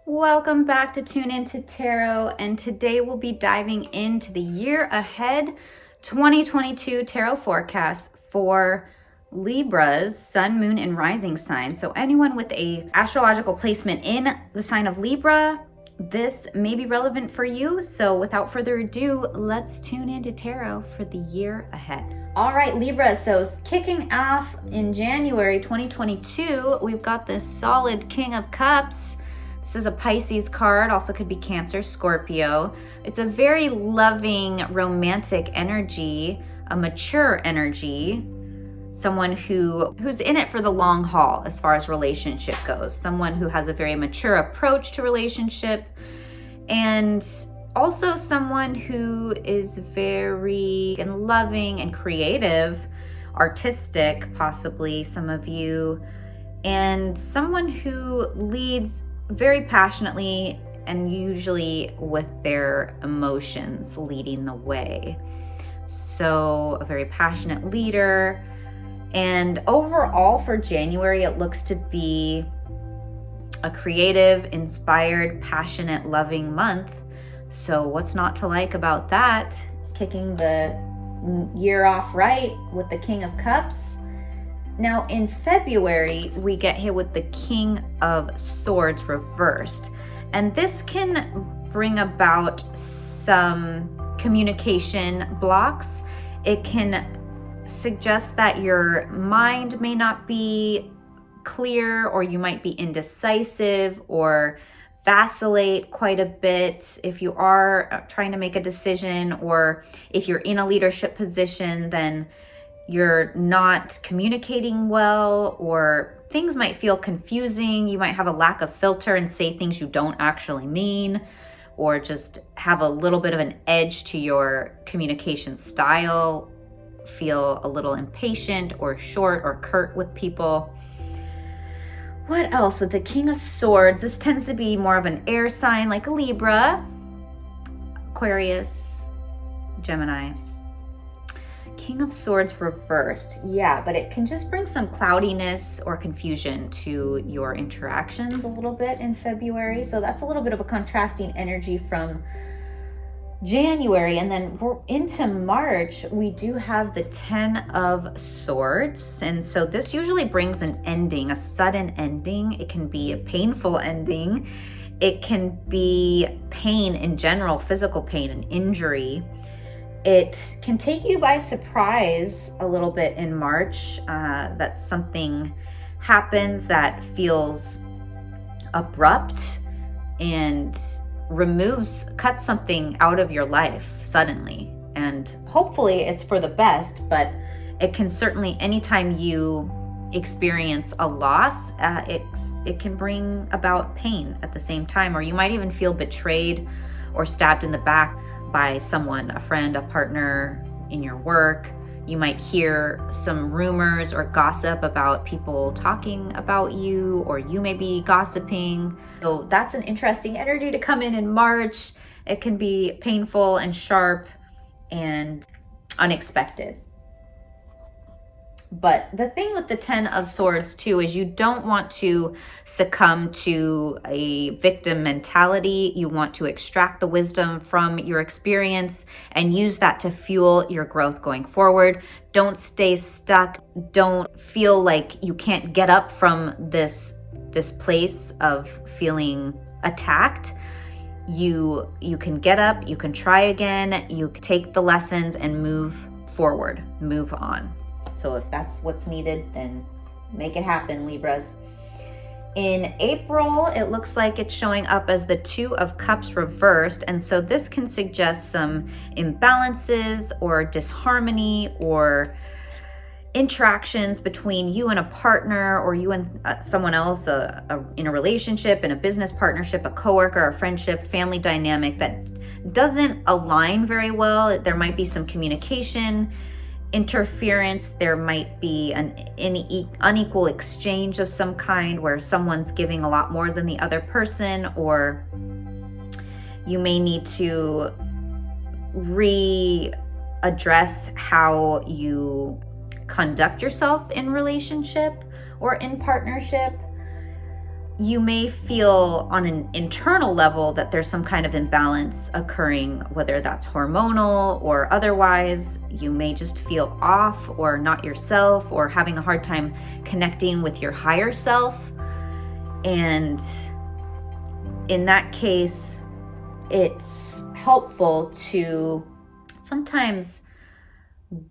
Welcome back to Tune Into Tarot, and today we'll be diving into the year ahead 2022 tarot forecast for Libra's sun, moon, and rising sign. So anyone with a astrological placement in the sign of Libra, this may be relevant for you. So without further ado, let's tune into tarot for the year ahead. All right, Libra, so kicking off in January 2022, we've got this solid King of Cups. This is a Pisces card, also could be Cancer, Scorpio. It's a very loving, romantic energy, a mature energy, someone who's in it for the long haul as far as relationship goes, someone who has a very mature approach to relationship, and also someone who is very loving and creative, artistic, possibly some of you, and someone who leads very passionately and usually with their emotions leading the way. So a very passionate leader. And overall for January, it looks to be a creative, inspired, passionate, loving month. So what's not to like about that? Kicking the year off right with the King of Cups. Now in February, we get hit with the King of Swords reversed. And this can bring about some communication blocks. It can suggest that your mind may not be clear, or you might be indecisive or vacillate quite a bit if you are trying to make a decision, or if you're in a leadership position, then you're not communicating well, or things might feel confusing. You might have a lack of filter and say things you don't actually mean, or just have a little bit of an edge to your communication style, feel a little impatient or short or curt with people. What else with the King of Swords? This tends to be more of an air sign like a Libra, Aquarius, Gemini. King of Swords reversed. Yeah, but it can just bring some cloudiness or confusion to your interactions a little bit in February. So that's a little bit of a contrasting energy from January. And then we're into March, we do have the 10 of Swords. And so this usually brings an ending, a sudden ending. It can be a painful ending. It can be pain in general, physical pain and injury. It can take you by surprise a little bit in March, that something happens that feels abrupt and cuts something out of your life suddenly. And hopefully it's for the best, but it can certainly, anytime you experience a loss, it can bring about pain at the same time, or you might even feel betrayed or stabbed in the back by someone, a friend, a partner in your work. You might hear some rumors or gossip about people talking about you, or you may be gossiping. So that's an interesting energy to come in March. It can be painful and sharp and unexpected. But the thing with the 10 of Swords too is you don't want to succumb to a victim mentality. You want to extract the wisdom from your experience and use that to fuel your growth going forward. Don't stay stuck. Don't feel like you can't get up from this place of feeling attacked. You can get up, you can try again, you can take the lessons and move forward, move on. So if that's what's needed, then make it happen, Libras. In April, it looks like it's showing up as the 2 of Cups reversed. And so this can suggest some imbalances or disharmony or interactions between you and a partner, or you and someone else in a relationship, in a business partnership, a coworker, a friendship, family dynamic that doesn't align very well. There might be some communication interference. There might be an unequal exchange of some kind where someone's giving a lot more than the other person, or you may need to readdress how you conduct yourself in relationship or in partnership. you may feel on an internal level that there's some kind of imbalance occurring, whether that's hormonal or otherwise. You may just feel off or not yourself, or having a hard time connecting with your higher self. And in that case, it's helpful to sometimes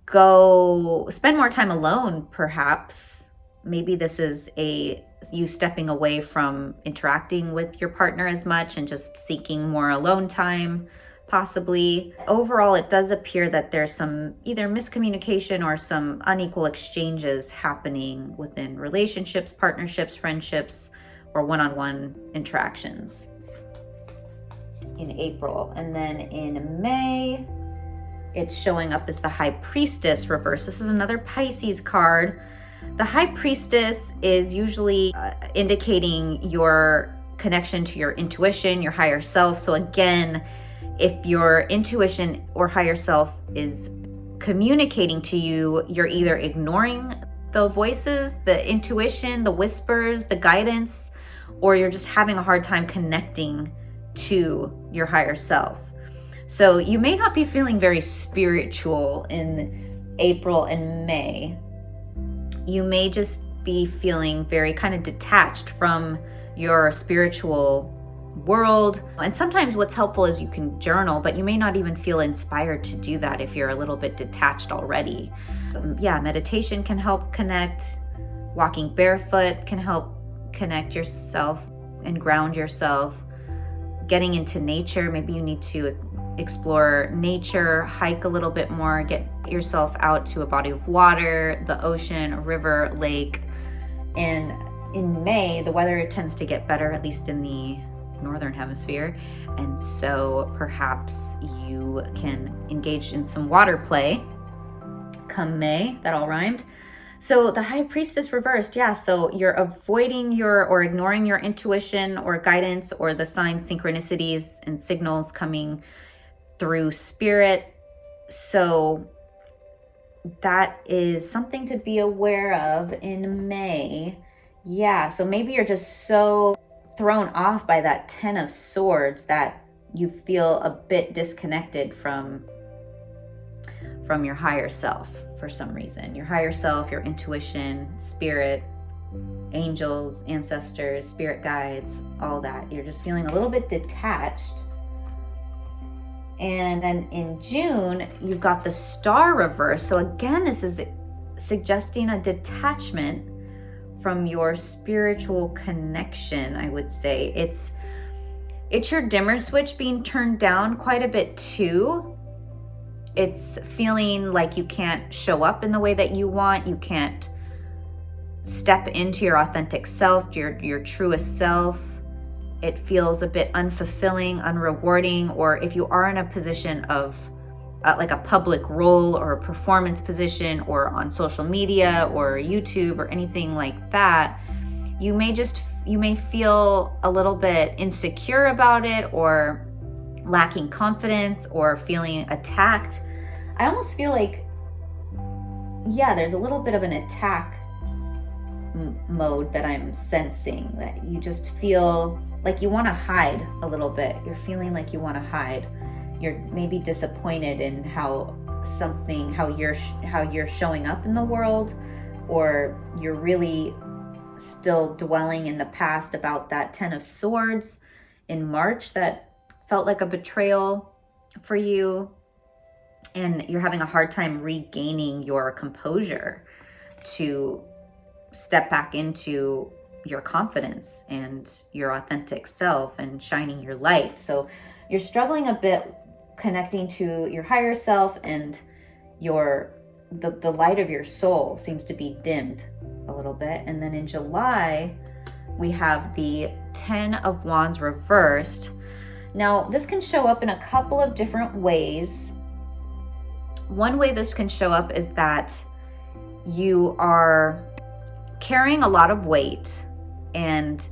go spend more time alone, perhaps. Maybe this is you stepping away from interacting with your partner as much and just seeking more alone time, possibly. Overall, it does appear that there's some either miscommunication or some unequal exchanges happening within relationships, partnerships, friendships, or one-on-one interactions in April. And then in May, it's showing up as the High Priestess reverse. This is another Pisces card. The High Priestess is usually indicating your connection to your intuition, your higher self. So again, if your intuition or higher self is communicating to you, you're either ignoring the voices, the intuition, the whispers, the guidance, or you're just having a hard time connecting to your higher self. So you may not be feeling very spiritual in April and May. You may just be feeling very kind of detached from your spiritual world. And sometimes what's helpful is you can journal, but you may not even feel inspired to do that if you're a little bit detached already. Yeah, meditation can help connect. Walking barefoot can help connect yourself and ground yourself. Getting into nature, maybe you need to explore nature, hike a little bit more, get yourself out to a body of water, the ocean, a river, lake. And in May, the weather tends to get better, at least in the northern hemisphere. And so perhaps you can engage in some water play come May. That all rhymed. So the High Priestess reversed, yeah, so you're avoiding or ignoring your intuition or guidance or the signs, synchronicities, and signals coming through spirit. So that is something to be aware of in May. Yeah, so maybe you're just so thrown off by that 10 of Swords that you feel a bit disconnected from your higher self for some reason. Your higher self, your intuition, spirit, angels, ancestors, spirit guides, all that. You're just feeling a little bit detached. And then in June, you've got the Star reverse. So again, this is suggesting a detachment from your spiritual connection, I would say. It's your dimmer switch being turned down quite a bit too. It's feeling like you can't show up in the way that you want. You can't step into your authentic self, your truest self. It feels a bit unfulfilling, unrewarding, or if you are in a position of like a public role or a performance position or on social media or YouTube or anything like that, you may feel a little bit insecure about it or lacking confidence or feeling attacked. I almost feel like, yeah, there's a little bit of an attack mode that I'm sensing, that you just feel like you want to hide a little bit. You're feeling like you want to hide. You're maybe disappointed in how you're showing up in the world, or you're really still dwelling in the past about that 10 of Swords in March that felt like a betrayal for you, and you're having a hard time regaining your composure to step back into your confidence and your authentic self and shining your light. So you're struggling a bit connecting to your higher self, and the light of your soul seems to be dimmed a little bit. And then in July, we have the 10 of Wands reversed. Now, this can show up in a couple of different ways. One way this can show up is that you are carrying a lot of weight and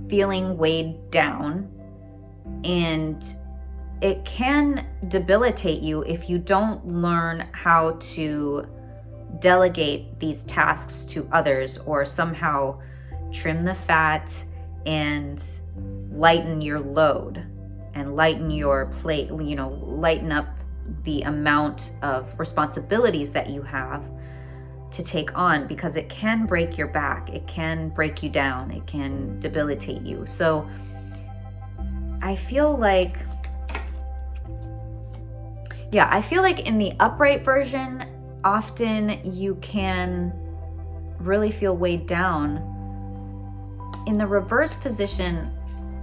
feeling weighed down, and it can debilitate you if you don't learn how to delegate these tasks to others or somehow trim the fat and lighten your load and lighten your plate, lighten up the amount of responsibilities that you have to take on, because it can break your back, it can break you down, it can debilitate you. So I feel like in the upright version, often you can really feel weighed down. In the reverse position,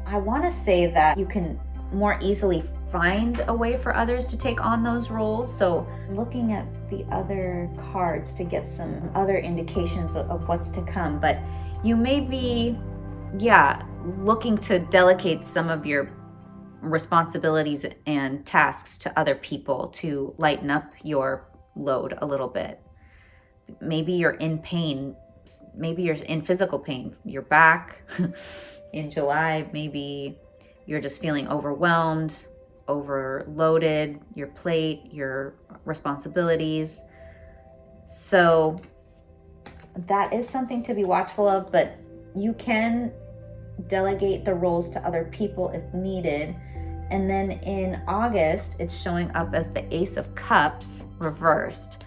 I want to say that you can more easily find a way for others to take on those roles. So looking at the other cards to get some other indications of what's to come, but you may be, looking to delegate some of your responsibilities and tasks to other people to lighten up your load a little bit. Maybe you're in pain, maybe you're in physical pain, your back in July, maybe you're just feeling overwhelmed, overloaded, your plate, your responsibilities. So that is something to be watchful of, but you can delegate the roles to other people if needed. And then in August, it's showing up as the Ace of Cups reversed.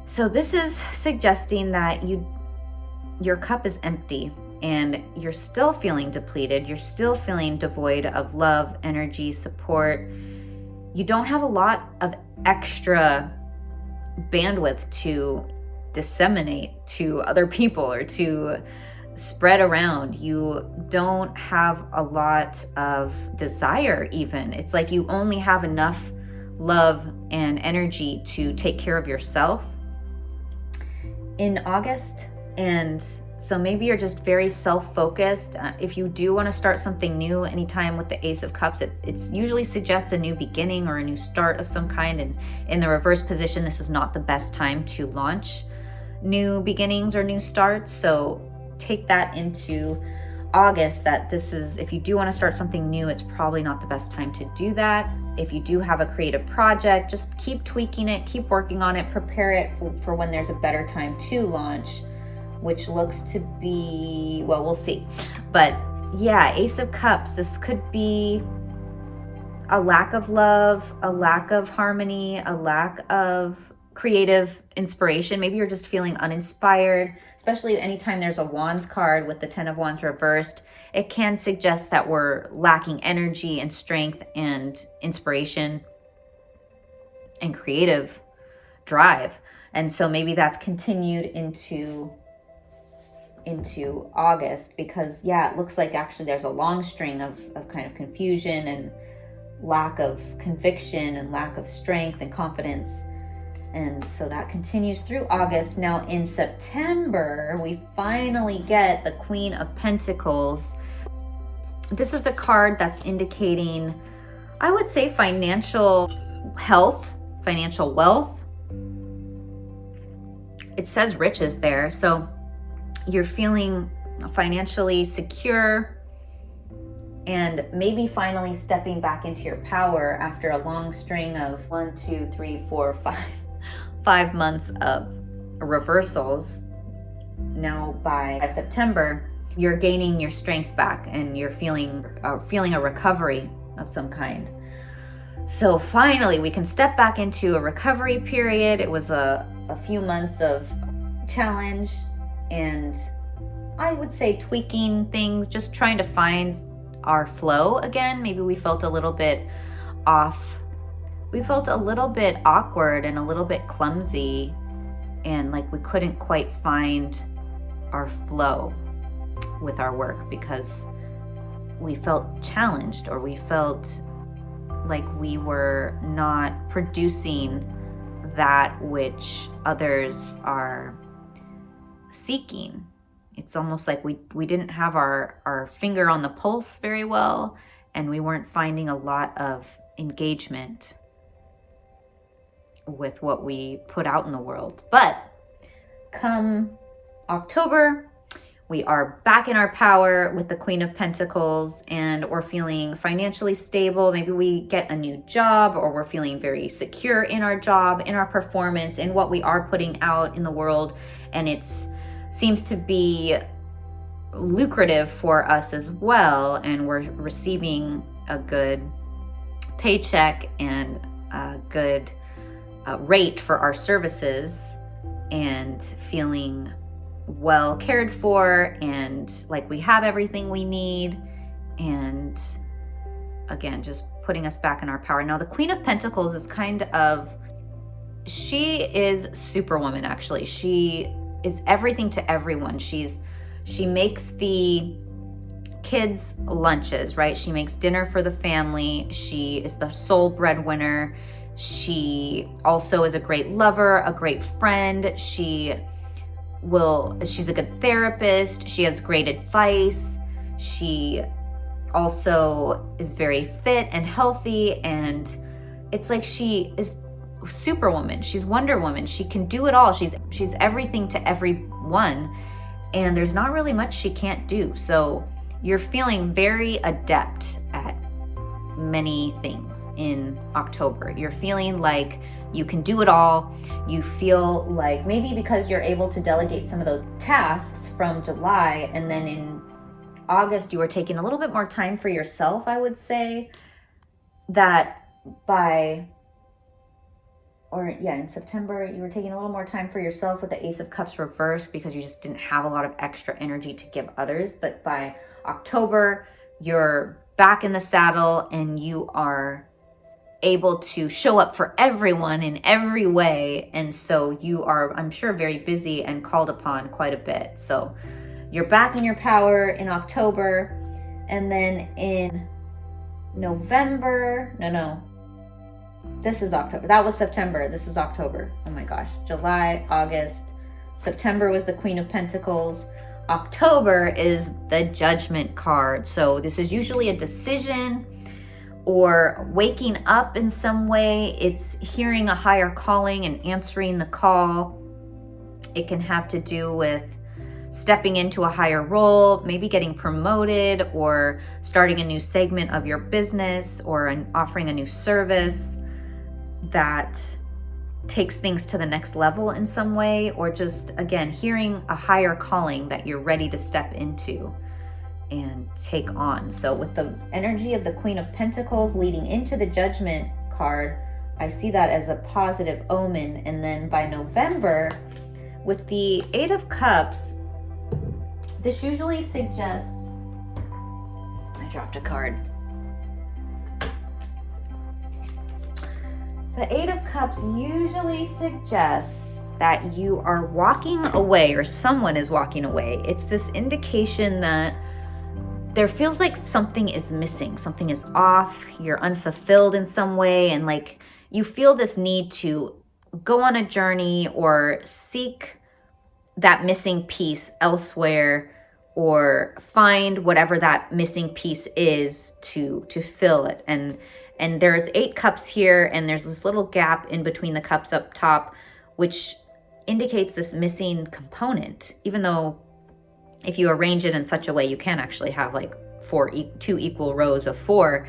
So this is suggesting that your cup is empty and you're still feeling depleted. You're still feeling devoid of love, energy, support. You don't have a lot of extra bandwidth to disseminate to other people or to spread around. You don't have a lot of desire even. It's like you only have enough love and energy to take care of yourself in August. And so maybe you're just very self-focused. If you do want to start something new anytime with the Ace of Cups, it usually suggests a new beginning or a new start of some kind. And in the reverse position, this is not the best time to launch new beginnings or new starts. So take that into August, that this is, if you do want to start something new, it's probably not the best time to do that. If you do have a creative project, just keep tweaking it, keep working on it, prepare it for when there's a better time to launch, which looks to be, well, we'll see. But yeah, Ace of Cups, this could be a lack of love, a lack of harmony, a lack of creative inspiration. Maybe you're just feeling uninspired, especially anytime there's a Wands card with the 10 of Wands reversed. It can suggest that we're lacking energy and strength and inspiration and creative drive. And so maybe that's continued into August, because it looks like actually there's a long string of kind of confusion and lack of conviction and lack of strength and confidence. And so that continues through August. Now in September, we finally get the Queen of Pentacles. This is a card that's indicating, I would say, financial health, financial wealth. It says riches there. So you're feeling financially secure and maybe finally stepping back into your power after a long string of 5 months of reversals. Now by September, you're gaining your strength back and you're feeling a recovery of some kind. So finally, we can step back into a recovery period. It was a few months of challenge and I would say tweaking things, just trying to find our flow again. Maybe we felt a little bit off. We felt a little bit awkward and a little bit clumsy and like we couldn't quite find our flow with our work because we felt challenged or we felt like we were not producing that which others are seeking. It's almost like we didn't have our finger on the pulse very well and we weren't finding a lot of engagement with what we put out in the world. But come October, we are back in our power with the Queen of Pentacles and we're feeling financially stable. Maybe we get a new job or we're feeling very secure in our job, in our performance, in what we are putting out in the world. And it seems to be lucrative for us as well, and we're receiving a good paycheck and a good rate for our services, and feeling well cared for and like we have everything we need, and again, just putting us back in our power. Now, the Queen of Pentacles is she is Superwoman, actually. She is everything to everyone. She makes the kids lunches, right? She makes dinner for the family. She is the sole breadwinner. She also is a great lover, a great friend. She's a good therapist. She has great advice. She also is very fit and healthy, and it's like she is Superwoman. She's Wonder Woman. She can do it all. She's everything to everyone, and there's not really much she can't do. So you're feeling very adept at many things in October. You're feeling like you can do it all. You feel like maybe because you're able to delegate some of those tasks from July, and then in August you were taking a little bit more time for yourself. I would say that in September, you were taking a little more time for yourself with the Ace of Cups reversed because you just didn't have a lot of extra energy to give others. But by October, you're back in the saddle and you are able to show up for everyone in every way. And so you are, I'm sure, very busy and called upon quite a bit. So you're back in your power in October. And then in November, this is October. That was September. This is October. Oh my gosh. July, August. September was the Queen of Pentacles. October is the Judgment card. So this is usually a decision or waking up in some way. It's hearing a higher calling and answering the call. It can have to do with stepping into a higher role, maybe getting promoted or starting a new segment of your business or offering a new service that takes things to the next level in some way, or just, again, hearing a higher calling that you're ready to step into and take on. So with the energy of the Queen of Pentacles leading into the Judgment card, I see that as a positive omen. And then by November, with the Eight of Cups, this usually suggests, I dropped a card. The Eight of Cups usually suggests that you are walking away, or someone is walking away. It's this indication that there feels like something is missing, something is off, you're unfulfilled in some way, and like you feel this need to go on a journey or seek that missing piece elsewhere, or find whatever that missing piece is to fill it. And there's 8 cups here, and there's this little gap in between the cups up top, which indicates this missing component, even though if you arrange it in such a way, you can actually have like 2 equal rows of 4.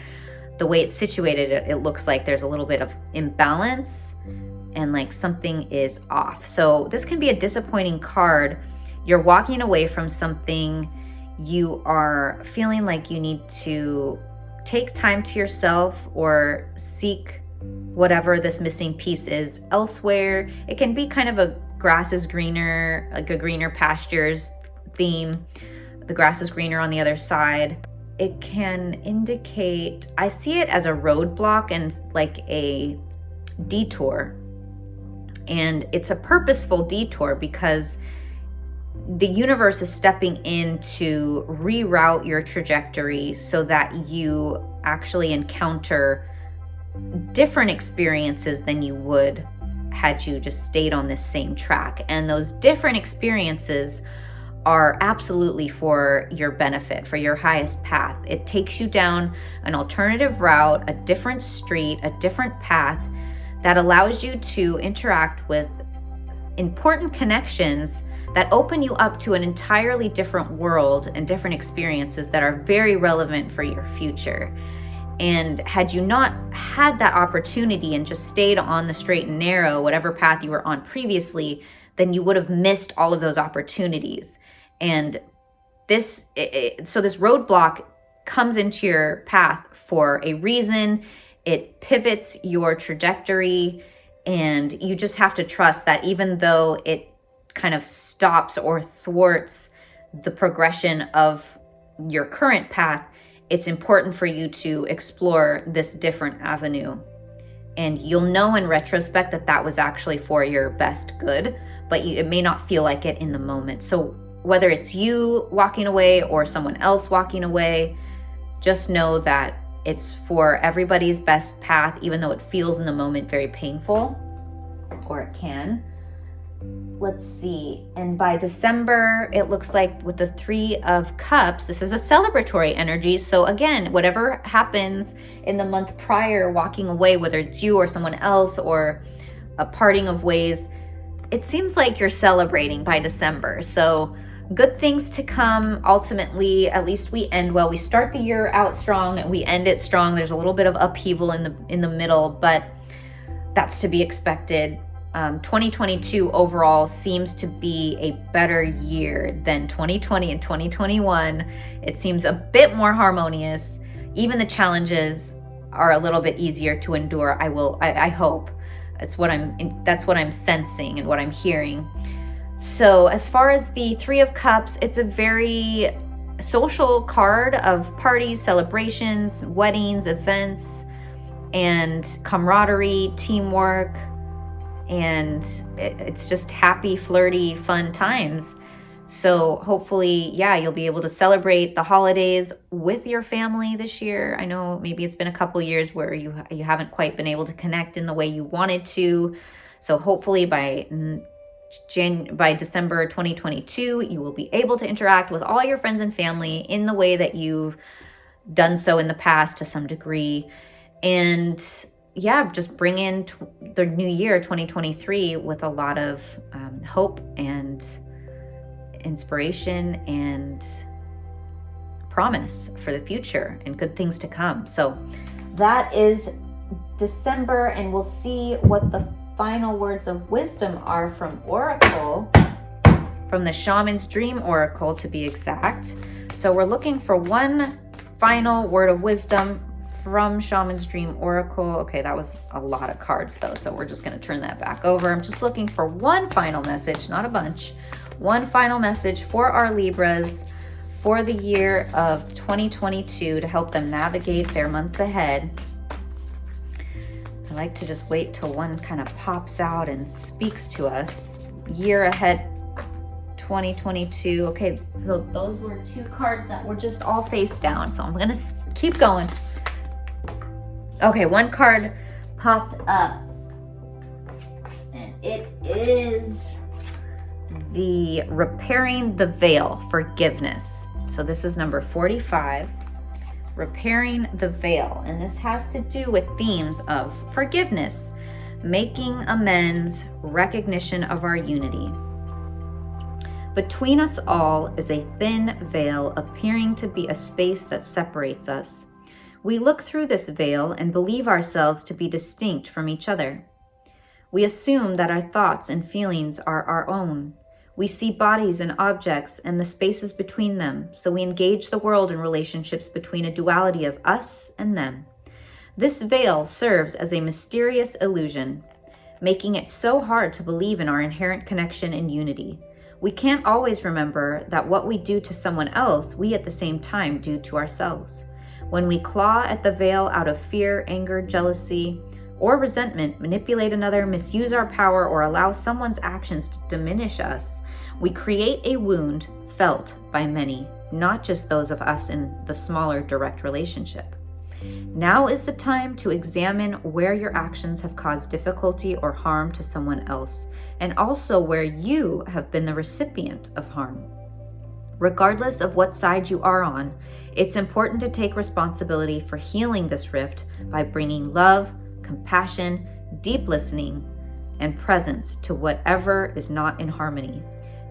The way it's situated, it looks like there's a little bit of imbalance and like something is off. So this can be a disappointing card. You're walking away from something. You are feeling like you need to take time to yourself or seek whatever this missing piece is elsewhere. It can be kind of a grass is greener, like a greener pastures theme. The grass is greener on the other side. It can indicate, I see it as a roadblock and like a detour. And it's a purposeful detour because the universe is stepping in to reroute your trajectory so that you actually encounter different experiences than you would had you just stayed on this same track. And those different experiences are absolutely for your benefit, for your highest path. It takes you down an alternative route, a different street, a different path that allows you to interact with important connections that open you up to an entirely different world and different experiences that are very relevant for your future. And had you not had that opportunity and just stayed on the straight and narrow, whatever path you were on previously, then you would have missed all of those opportunities. And so this roadblock comes into your path for a reason. It pivots your trajectory, and you just have to trust that even though it kind of stops or thwarts the progression of your current path, it's important for you to explore this different avenue. And you'll know in retrospect that that was actually for your best good, but it may not feel like it in the moment. So whether it's you walking away or someone else walking away, just know that it's for everybody's best path, even though it feels in the moment very painful, or it can. Let's see. And by December, it looks like with the 3 of Cups, this is a celebratory energy. So again, whatever happens in the month prior, walking away, whether it's you or someone else or a parting of ways, it seems like you're celebrating by December. So good things to come. Ultimately, at least we end well. We start the year out strong and we end it strong. There's a little bit of upheaval in the middle, but that's to be expected. 2022 overall seems to be a better year than 2020 and 2021. It seems a bit more harmonious. Even the challenges are a little bit easier to endure. I hope. That's what I'm sensing and what I'm hearing. So as far as the 3 of Cups, it's a very social card of parties, celebrations, weddings, events, and camaraderie, teamwork, and it's just happy, flirty, fun times. So hopefully, you'll be able to celebrate the holidays with your family this year. I know maybe it's been a couple years where you haven't quite been able to connect in the way you wanted to. So hopefully by December 2022, you will be able to interact with all your friends and family in the way that you've done so in the past to some degree. And just bring in the new year 2023 with a lot of hope and inspiration and promise for the future and good things to come. So that is December, and we'll see what the final words of wisdom are from Oracle, from the Shaman's Dream Oracle to be exact. So we're looking for one final word of wisdom from Shaman's Dream Oracle. Okay, that was a lot of cards though, so we're just going to turn that back over. I'm just looking for one final message, not a bunch. One final message for our Libras for the year of 2022 to help them navigate their months ahead. I like to just wait till one kind of pops out and speaks to us. Year ahead 2022. Okay, so those were 2 cards that were just all face down, so I'm going to keep going. Okay, one card popped up, and it is the Repairing the Veil, Forgiveness. So this is number 45, Repairing the Veil. And this has to do with themes of forgiveness, making amends, recognition of our unity. Between us all is a thin veil appearing to be a space that separates us. We look through this veil and believe ourselves to be distinct from each other. We assume that our thoughts and feelings are our own. We see bodies and objects and the spaces between them, so we engage the world in relationships between a duality of us and them. This veil serves as a mysterious illusion, making it so hard to believe in our inherent connection and unity. We can't always remember that what we do to someone else, we at the same time do to ourselves. When we claw at the veil out of fear, anger, jealousy, or resentment, manipulate another, misuse our power, or allow someone's actions to diminish us, we create a wound felt by many, not just those of us in the smaller direct relationship. Now is the time to examine where your actions have caused difficulty or harm to someone else, and also where you have been the recipient of harm. Regardless of what side you are on, it's important to take responsibility for healing this rift by bringing love, compassion, deep listening, and presence to whatever is not in harmony.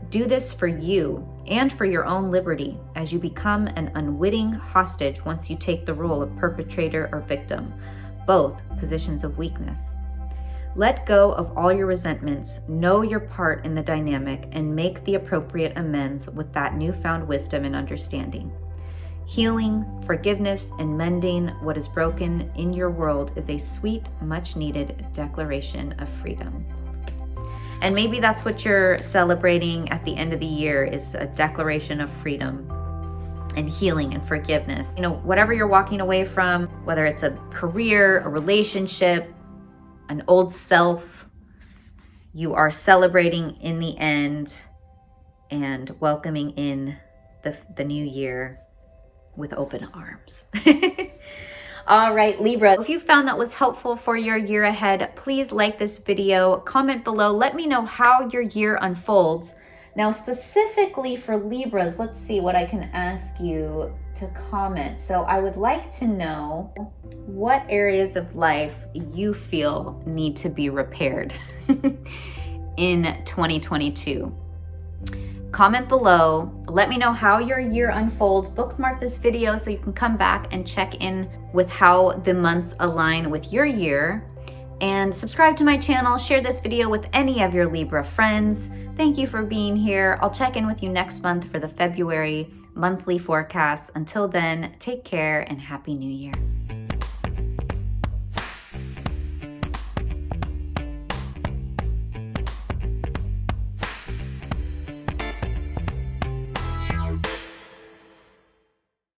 Do this for you and for your own liberty as you become an unwitting hostage once you take the role of perpetrator or victim, both positions of weakness. Let go of all your resentments, know your part in the dynamic, and make the appropriate amends with that newfound wisdom and understanding. Healing, forgiveness, and mending what is broken in your world is a sweet, much-needed declaration of freedom. And maybe that's what you're celebrating at the end of the year, is a declaration of freedom and healing and forgiveness. You know, whatever you're walking away from, whether it's a career, a relationship, an old self, you are celebrating in the end and welcoming in the new year with open arms. All right, Libra, if you found that was helpful for your year ahead, please like this video, comment below, let me know how your year unfolds. Now, specifically for Libras, let's see what I can ask you to comment. So I would like to know what areas of life you feel need to be repaired in 2022. Comment below. Let me know how your year unfolds. Bookmark this video so you can come back and check in with how the months align with your year. And subscribe to my channel. Share this video with any of your Libra friends. Thank you for being here. I'll check in with you next month for the February monthly forecast. Until then, take care and Happy New Year.